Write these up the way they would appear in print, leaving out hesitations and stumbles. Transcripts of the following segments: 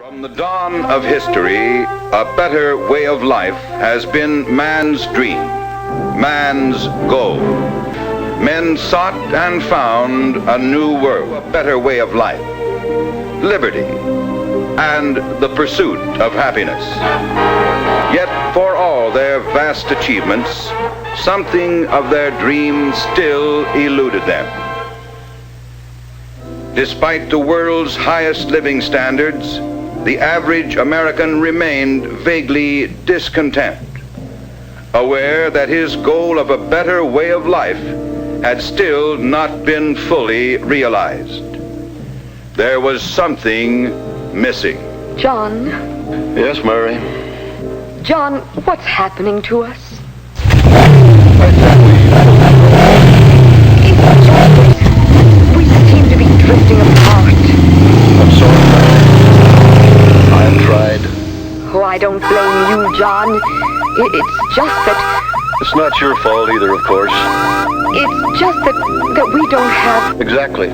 From the dawn of history, a better way of life has been man's dream, man's goal. Men sought and found a new world, a better way of life, liberty, and the pursuit of happiness. Yet for all their vast achievements, something of their dream still eluded them. Despite the world's highest living standards, the average American remained vaguely discontent, aware that his goal of a better way of life had still not been fully realized. There was something missing. John? Yes, Mary? John, what's happening to us? We seem to be drifting apart. I'm sorry, Mary. I've tried. Oh, I don't blame you, John. It's just that... It's not your fault either, of course. It's just that we don't have... Exactly.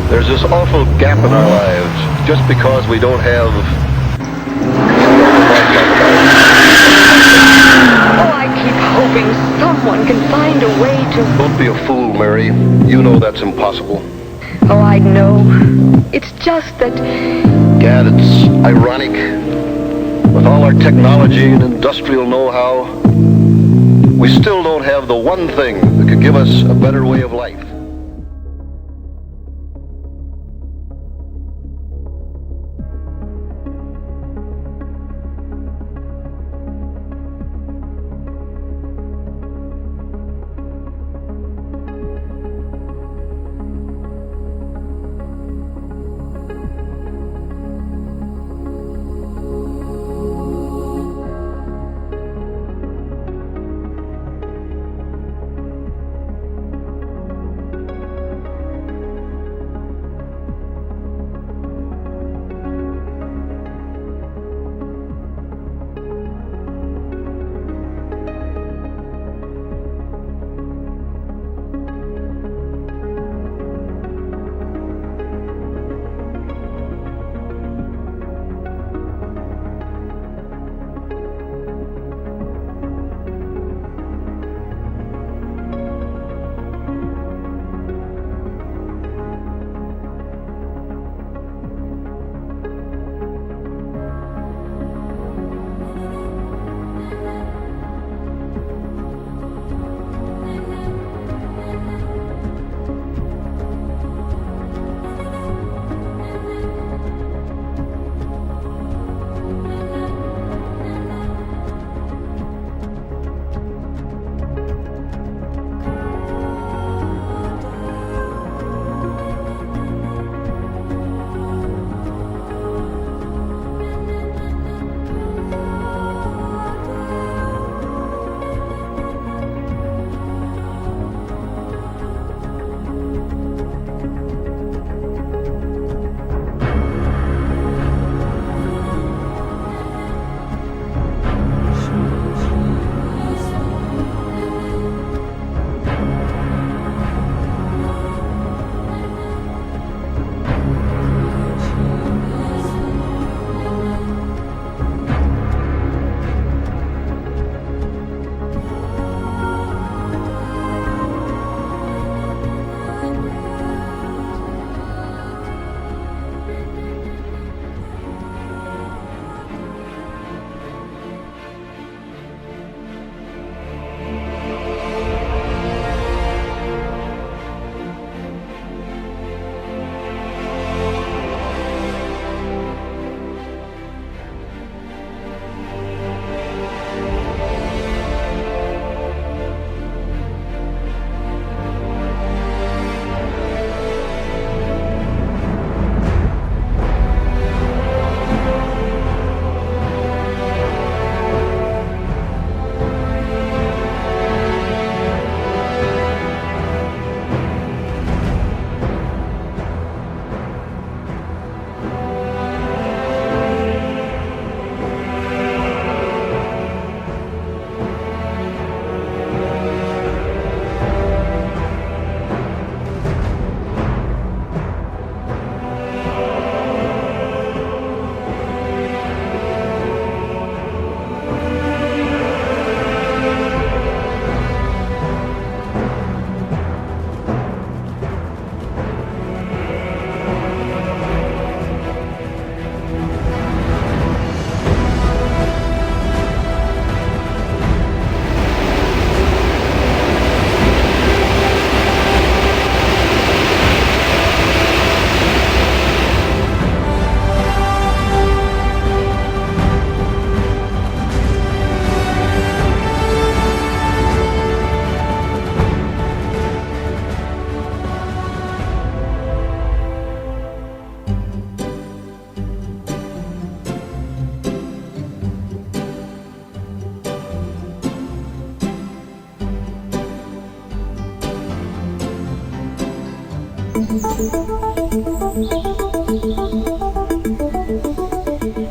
There's this awful gap in our lives just because we don't have... Oh, I keep hoping someone can find a way to... Don't be a fool, Mary. You know that's impossible. Oh, I know. It's just that... Gad, it's ironic. With all our technology and industrial know-how, we still don't have the one thing that could give us a better way of life.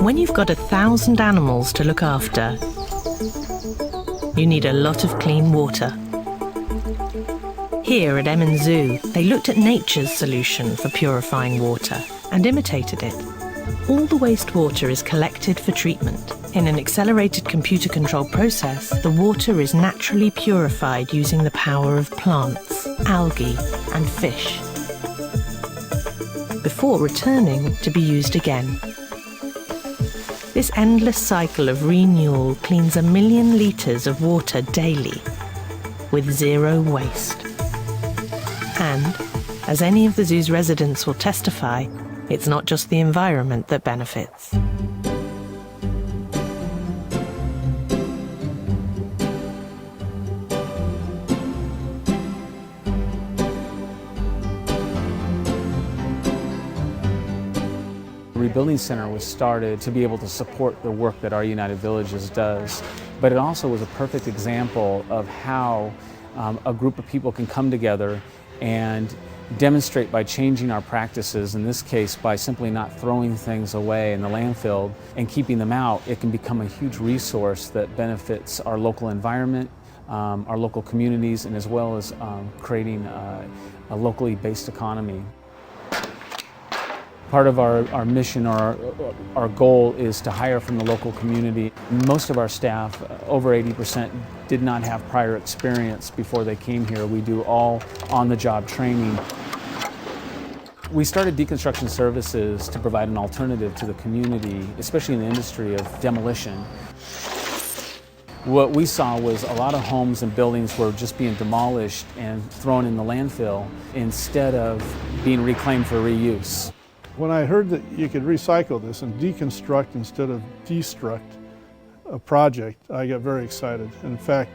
When you've got 1,000 animals to look after, you need a lot of clean water. Here at Emmons Zoo, they looked at nature's solution for purifying water and imitated it. All the wastewater is collected for treatment. In an accelerated computer-controlled process, the water is naturally purified using the power of plants, algae, and fish, before returning to be used again. This endless cycle of renewal cleans 1 million litres of water daily, with zero waste. And, as any of the zoo's residents will testify, it's not just the environment that benefits. The Rebuilding Center was started to be able to support the work that our United Villages does, but it also was a perfect example of how a group of people can come together and demonstrate by changing our practices, in this case by simply not throwing things away in the landfill and keeping them out. It can become a huge resource that benefits our local environment, our local communities, and as well as creating a locally based economy. Part of our mission or our goal is to hire from the local community. Most of our staff, over 80%, did not have prior experience before they came here. We do all on-the-job training. We started deconstruction services to provide an alternative to the community, especially in the industry of demolition. What we saw was a lot of homes and buildings were just being demolished and thrown in the landfill instead of being reclaimed for reuse. When I heard that you could recycle this and deconstruct instead of destruct a project, I got very excited. In fact,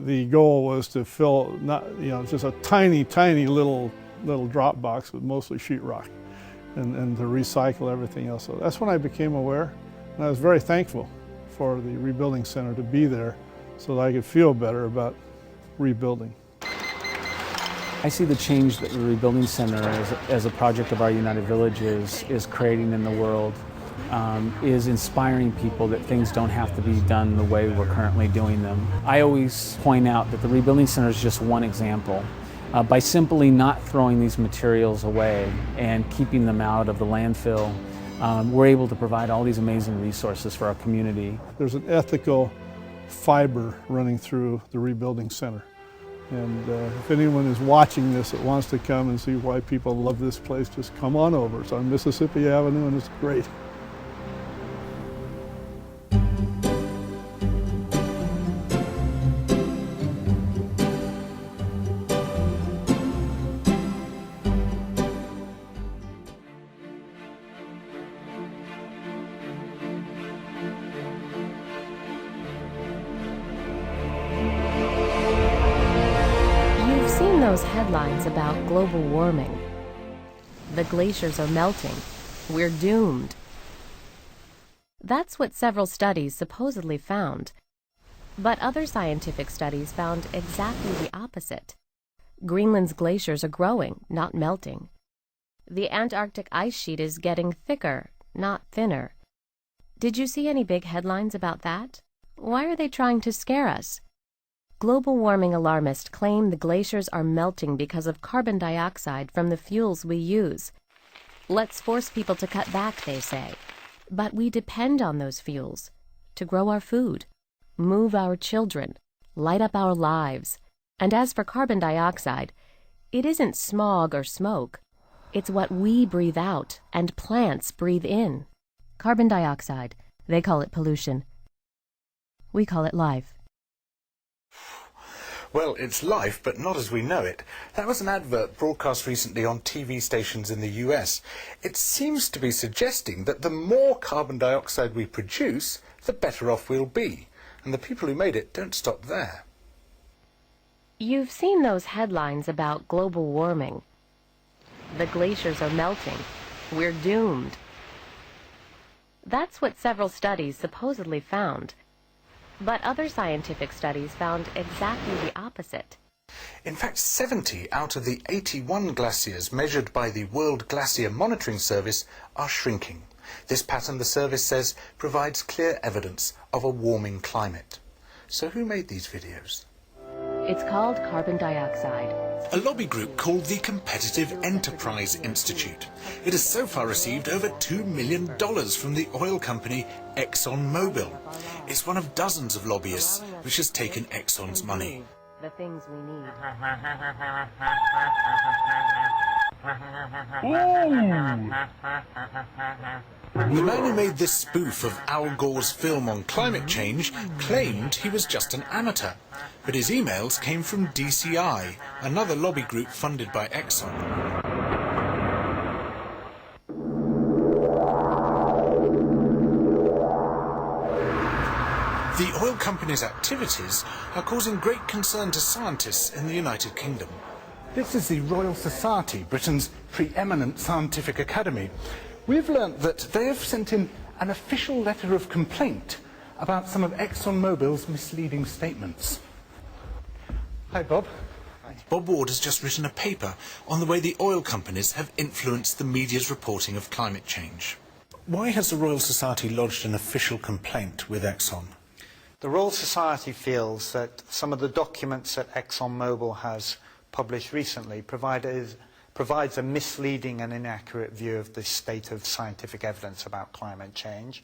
the goal was to fill just a tiny, tiny little drop box with mostly sheetrock and to recycle everything else. So that's when I became aware, and I was very thankful for the Rebuilding Center to be there so that I could feel better about rebuilding. I see the change that the Rebuilding Center as a project of our United Villages is creating in the world, is inspiring people that things don't have to be done the way we're currently doing them. I always point out that the Rebuilding Center is just one example. By simply not throwing these materials away and keeping them out of the landfill, we're able to provide all these amazing resources for our community. There's an ethical fiber running through the Rebuilding Center. And if anyone is watching this that wants to come and see why people love this place, just come on over. It's on Mississippi Avenue and it's great. Those headlines about global warming. The glaciers are melting. We're doomed. That's what several studies supposedly found. But other scientific studies found exactly the opposite. Greenland's glaciers are growing, not melting. The Antarctic ice sheet is getting thicker, not thinner. Did you see any big headlines about that? Why are they trying to scare us? Global warming alarmists claim the glaciers are melting because of carbon dioxide from the fuels we use. Let's force people to cut back, they say. But we depend on those fuels to grow our food, move our children, light up our lives. And as for carbon dioxide, it isn't smog or smoke. It's what we breathe out and plants breathe in. Carbon dioxide, they call it pollution. We call it life. Well, it's life, but not as we know it. That was an advert broadcast recently on TV stations in the US. It seems to be suggesting that the more carbon dioxide we produce, the better off we'll be. And the people who made it don't stop there. You've seen those headlines about global warming. The glaciers are melting. We're doomed. That's what several studies supposedly found. But other scientific studies found exactly the opposite. In fact, 70 out of the 81 glaciers measured by the World Glacier Monitoring Service are shrinking. This pattern, the service says, provides clear evidence of a warming climate. So who made these videos? It's called carbon dioxide. A lobby group called the Competitive Enterprise Institute. It has so far received over $2 million from the oil company ExxonMobil. It's one of dozens of lobbyists which has taken Exxon's money. The things we need. The man who made this spoof of Al Gore's film on climate change claimed he was just an amateur, but his emails came from DCI, another lobby group funded by Exxon. The oil company's activities are causing great concern to scientists in the United Kingdom. This is the Royal Society, Britain's preeminent scientific academy. We've learnt that they have sent in an official letter of complaint about some of ExxonMobil's misleading statements. Hi, Bob. Hi. Bob Ward has just written a paper on the way the oil companies have influenced the media's reporting of climate change. Why has the Royal Society lodged an official complaint with Exxon? The Royal Society feels that some of the documents that ExxonMobil has published recently provides a misleading and inaccurate view of the state of scientific evidence about climate change.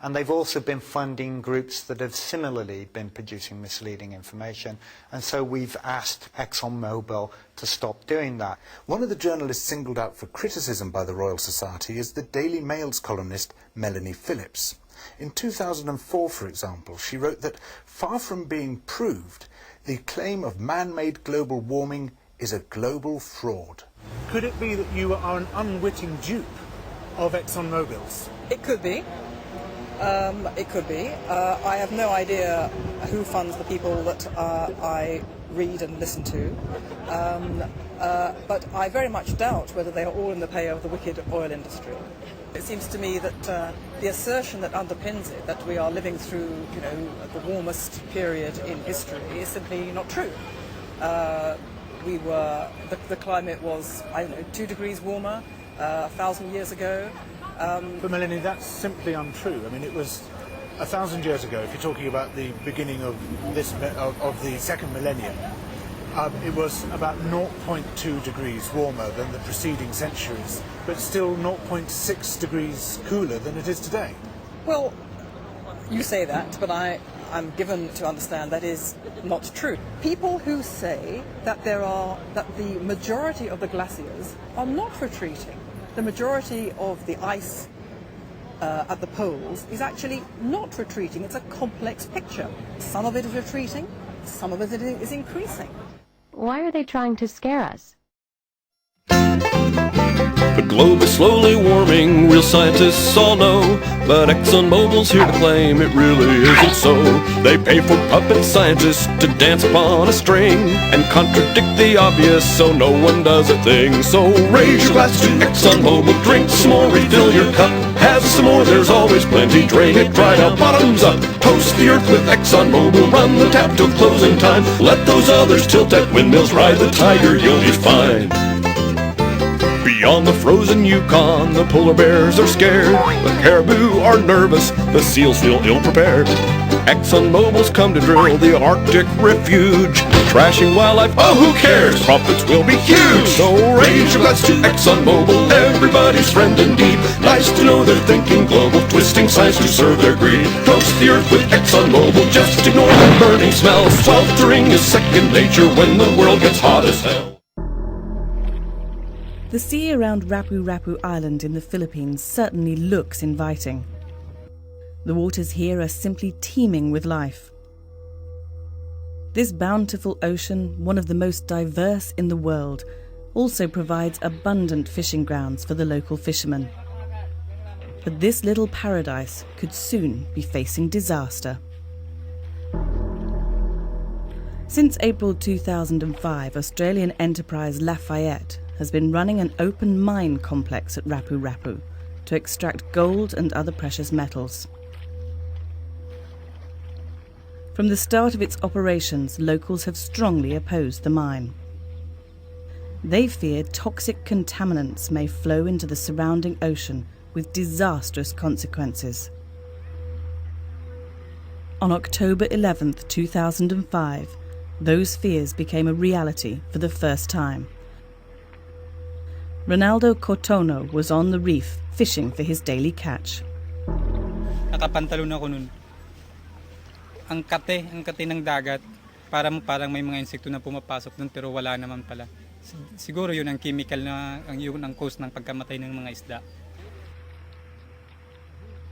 And they've also been funding groups that have similarly been producing misleading information. And so we've asked ExxonMobil to stop doing that. One of the journalists singled out for criticism by the Royal Society is the Daily Mail's columnist Melanie Phillips. In 2004, for example, she wrote that far from being proved, the claim of man-made global warming is a global fraud. Could it be that you are an unwitting dupe of ExxonMobil's? It could be. It could be. I have no idea who funds the people that I read and listen to, but I very much doubt whether they are all in the pay of the wicked oil industry. It seems to me that the assertion that underpins it, that we are living through, the warmest period in history, is simply not true. The climate was, 2 degrees warmer 1,000 years ago. But Melanie, that's simply untrue. I mean, it was 1,000 years ago, if you're talking about the beginning of the second millennium, it was about 0.2 degrees warmer than the preceding centuries, but still 0.6 degrees cooler than it is today. Well, you say that, but I'm given to understand that is not true. People who say that the majority of the glaciers are not retreating, the majority of the ice at the poles is actually not retreating. It's a complex picture. Some of it is retreating, some of it is increasing. Why are they trying to scare us? The globe is slowly warming, real scientists all know, but ExxonMobil's here to claim it really isn't so. They pay for puppet scientists to dance upon a string and contradict the obvious so no one does a thing. So raise your glass to ExxonMobil, drink some more, refill your cup, have some more, there's always plenty, drain it dry now, bottoms up. Toast the earth with ExxonMobil, run the tap till closing time, let those others tilt at windmills, ride the tiger, you'll be fine. Beyond the frozen Yukon, the polar bears are scared, the caribou are nervous, the seals feel ill-prepared. ExxonMobil's come to drill the Arctic refuge, trashing wildlife, oh who cares, profits will be huge. So raise your glass to ExxonMobil, everybody's friend indeed. Nice to know they're thinking global, twisting science to serve their greed. Toast the earth with ExxonMobil, just ignore the burning smell. Sweltering is second nature when the world gets hot as hell. The sea around Rapu-Rapu Island in the Philippines certainly looks inviting. The waters here are simply teeming with life. This bountiful ocean, one of the most diverse in the world, also provides abundant fishing grounds for the local fishermen. But this little paradise could soon be facing disaster. Since April 2005, Australian enterprise Lafayette has been running an open mine complex at Rapu-Rapu to extract gold and other precious metals. From the start of its operations, locals have strongly opposed the mine. They fear toxic contaminants may flow into the surrounding ocean, with disastrous consequences. On October 11th, 2005, those fears became a reality for the first time. Ronaldo Cotono was on the reef fishing for his daily catch. Nakapantalon ako nun. Ang kate ng dagat, parang may mga insekto na pumapasok dun pero wala naman pala. Siguro yun ang chemical na yun ang cause ng pagkamatay ng mga isda.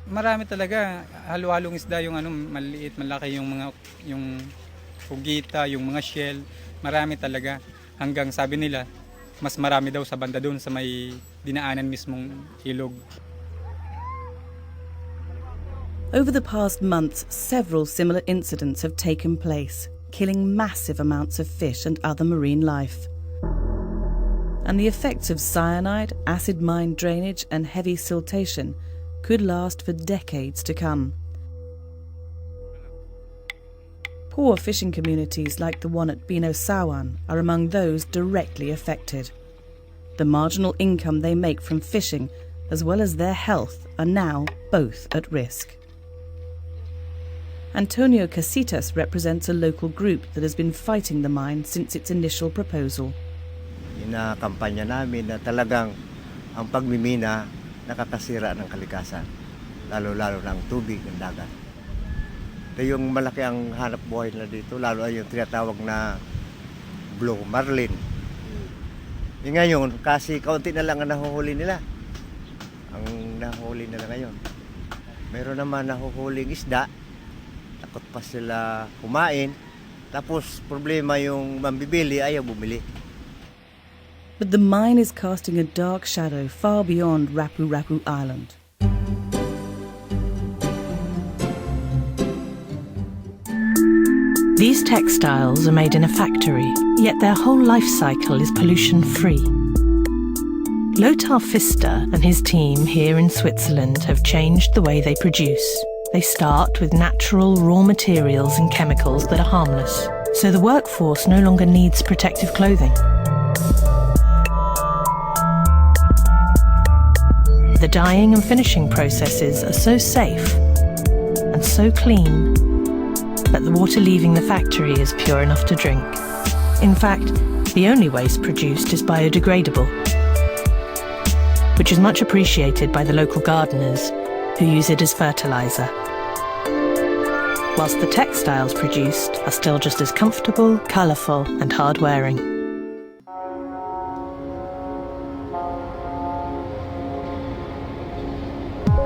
Marami talaga, halo-halong isda yung maliit, malaki yung pugita, yung mga shell, marami talaga. Hanggang sabi nila, mas marami daw sa banda doon sa may dinaanan mismong ilog. Over the past months, several similar incidents have taken place, killing massive amounts of fish and other marine life. And the effects of cyanide, acid mine drainage and heavy siltation could last for decades to come. Poor fishing communities like the one at Binosawan are among those directly affected. The marginal income they make from fishing, as well as their health, are now both at risk. Antonio Casitas represents a local group that has been fighting the mine since its initial proposal. Inakampanya namin na talagang ang pagmimina nakakasira ng kalikasan, lalo-lalo ng tubig ng dagat. Ito yung malaki ang hanap buhay nila dito, lalo ay yung tinatawag na blue marlin. Ngayon, kasi kaunti na lang ang nahuhuli nila. Ang nahuhuli nila ngayon. Meron naman nahuhuling isda, takot pa sila kumain, tapos problema yung mambibili, ayaw bumili. But the mine is casting a dark shadow far beyond Rapu-Rapu Island. These textiles are made in a factory, yet their whole life cycle is pollution-free. Lothar Pfister and his team here in Switzerland have changed the way they produce. They start with natural raw materials and chemicals that are harmless, so the workforce no longer needs protective clothing. The dyeing and finishing processes are so safe and so clean that the water leaving the factory is pure enough to drink. In fact, the only waste produced is biodegradable, which is much appreciated by the local gardeners who use it as fertilizer. Whilst the textiles produced are still just as comfortable, colourful and hard-wearing.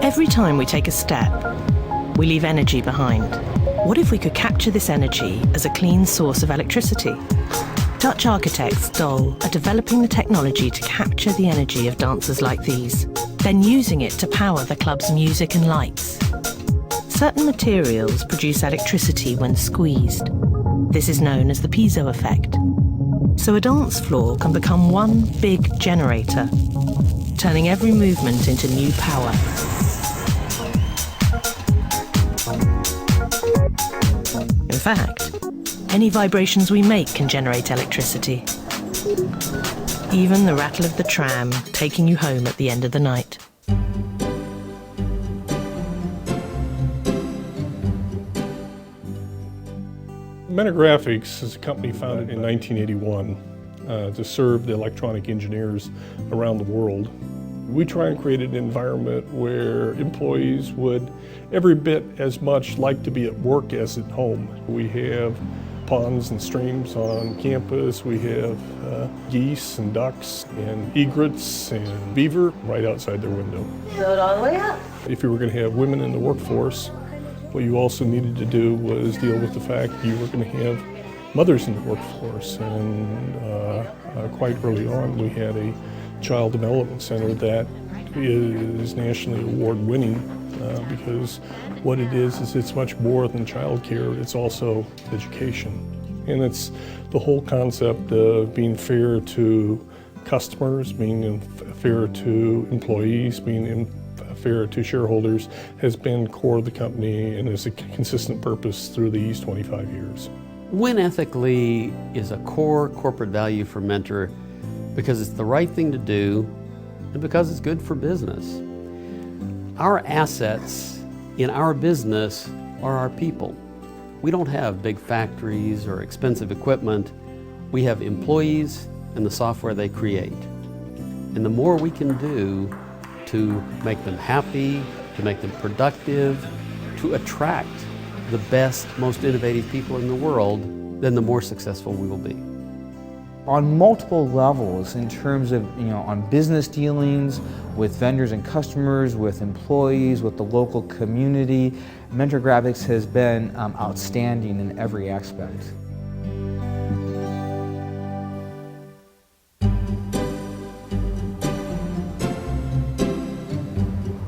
Every time we take a step, we leave energy behind. What if we could capture this energy as a clean source of electricity? Dutch architects Dole are developing the technology to capture the energy of dancers like these, then using it to power the club's music and lights. Certain materials produce electricity when squeezed. This is known as the piezo effect. So a dance floor can become one big generator, turning every movement into new power. In fact, any vibrations we make can generate electricity. Even the rattle of the tram taking you home at the end of the night. Metagraphics is a company founded in 1981 to serve the electronic engineers around the world. We try and create an environment where employees would every bit as much like to be at work as at home. We have ponds and streams on campus. We have geese and ducks and egrets and beaver right outside their window. Build all the way up. If you were going to have women in the workforce, what you also needed to do was deal with the fact you were going to have mothers in the workforce. And quite early on, we had a child development center that is nationally award-winning because what it is it's much more than childcare, it's also education. And it's the whole concept of being fair to customers, being fair to employees, being fair to shareholders has been core of the company and is a consistent purpose through these 25 years. Win ethically is a core corporate value for Mentor because it's the right thing to do and because it's good for business. Our assets in our business are our people. We don't have big factories or expensive equipment. We have employees and the software they create. And the more we can do to make them happy, to make them productive, to attract the best, most innovative people in the world, then the more successful we will be. On multiple levels, in terms of, on business dealings with vendors and customers, with employees, with the local community, Mentor Graphics has been outstanding in every aspect.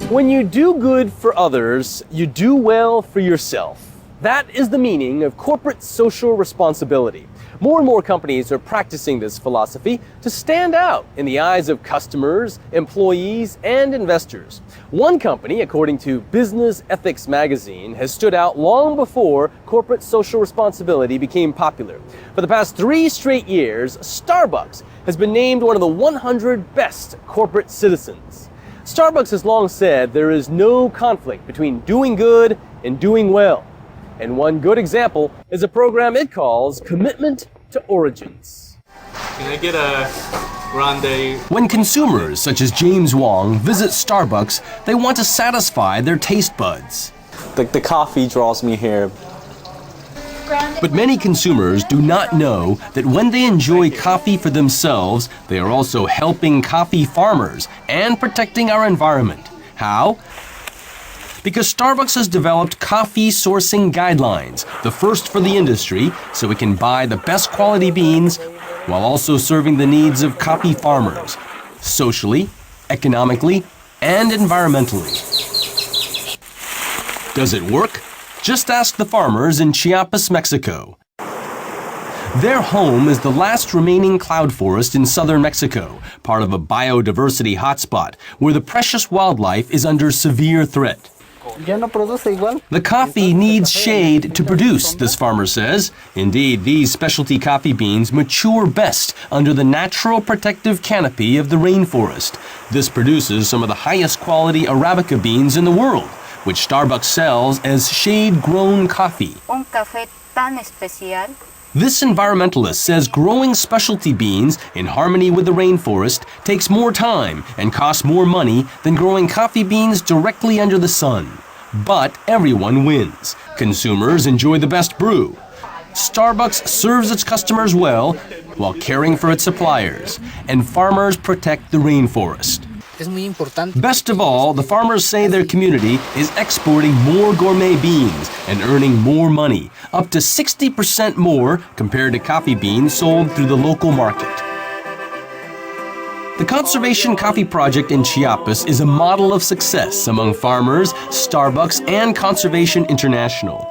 When you do good for others, you do well for yourself. That is the meaning of corporate social responsibility. More and more companies are practicing this philosophy to stand out in the eyes of customers, employees, and investors. One company, according to Business Ethics magazine, has stood out long before corporate social responsibility became popular. For the past 3 straight years, Starbucks has been named one of the 100 best corporate citizens. Starbucks has long said there is no conflict between doing good and doing well. And one good example is a program it calls Commitment to Origins. Can I get a grande? When consumers such as James Wong visit Starbucks, they want to satisfy their taste buds. The coffee draws me here. But many consumers do not know that when they enjoy coffee for themselves, they are also helping coffee farmers and protecting our environment. How? Because Starbucks has developed coffee sourcing guidelines, the first for the industry, so we can buy the best quality beans while also serving the needs of coffee farmers, socially, economically, and environmentally. Does it work? Just ask the farmers in Chiapas, Mexico. Their home is the last remaining cloud forest in southern Mexico, part of a biodiversity hotspot where the precious wildlife is under severe threat. The coffee needs shade to produce, this farmer says. Indeed, these specialty coffee beans mature best under the natural protective canopy of the rainforest. This produces some of the highest quality Arabica beans in the world, which Starbucks sells as shade-grown coffee. This environmentalist says growing specialty beans in harmony with the rainforest takes more time and costs more money than growing coffee beans directly under the sun. But everyone wins. Consumers enjoy the best brew. Starbucks serves its customers well while caring for its suppliers, and farmers protect the rainforest. Best of all, the farmers say their community is exporting more gourmet beans and earning more money, up to 60% more compared to coffee beans sold through the local market. The Conservation Coffee Project in Chiapas is a model of success among farmers, Starbucks, and Conservation International.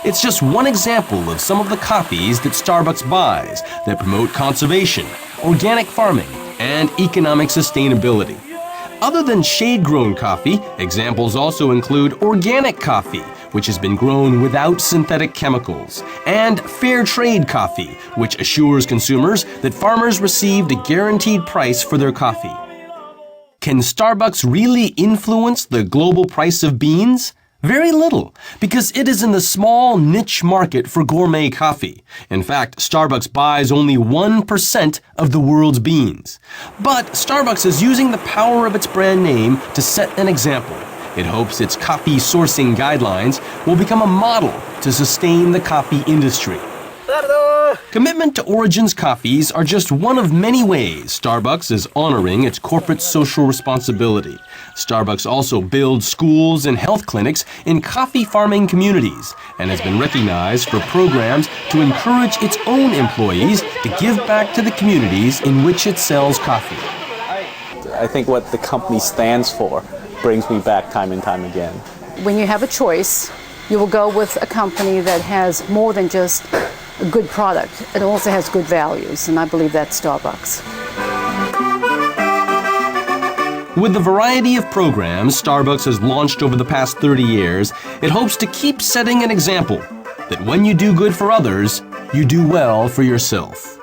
It's just one example of some of the coffees that Starbucks buys that promote conservation, organic farming, and economic sustainability. Other than shade-grown coffee, examples also include organic coffee, which has been grown without synthetic chemicals, and fair trade coffee, which assures consumers that farmers received a guaranteed price for their coffee. Can Starbucks really influence the global price of beans? Very little, because it is in the small niche market for gourmet coffee. In fact, Starbucks buys only 1% of the world's beans. But Starbucks is using the power of its brand name to set an example. It hopes its coffee sourcing guidelines will become a model to sustain the coffee industry. Commitment to Origins coffees are just one of many ways Starbucks is honoring its corporate social responsibility. Starbucks also builds schools and health clinics in coffee farming communities and has been recognized for programs to encourage its own employees to give back to the communities in which it sells coffee. I think what the company stands for brings me back time and time again. When you have a choice, you will go with a company that has more than just a good product. It also has good values, and I believe that's Starbucks. With the variety of programs Starbucks has launched over the past 30 years, it hopes to keep setting an example that when you do good for others, you do well for yourself.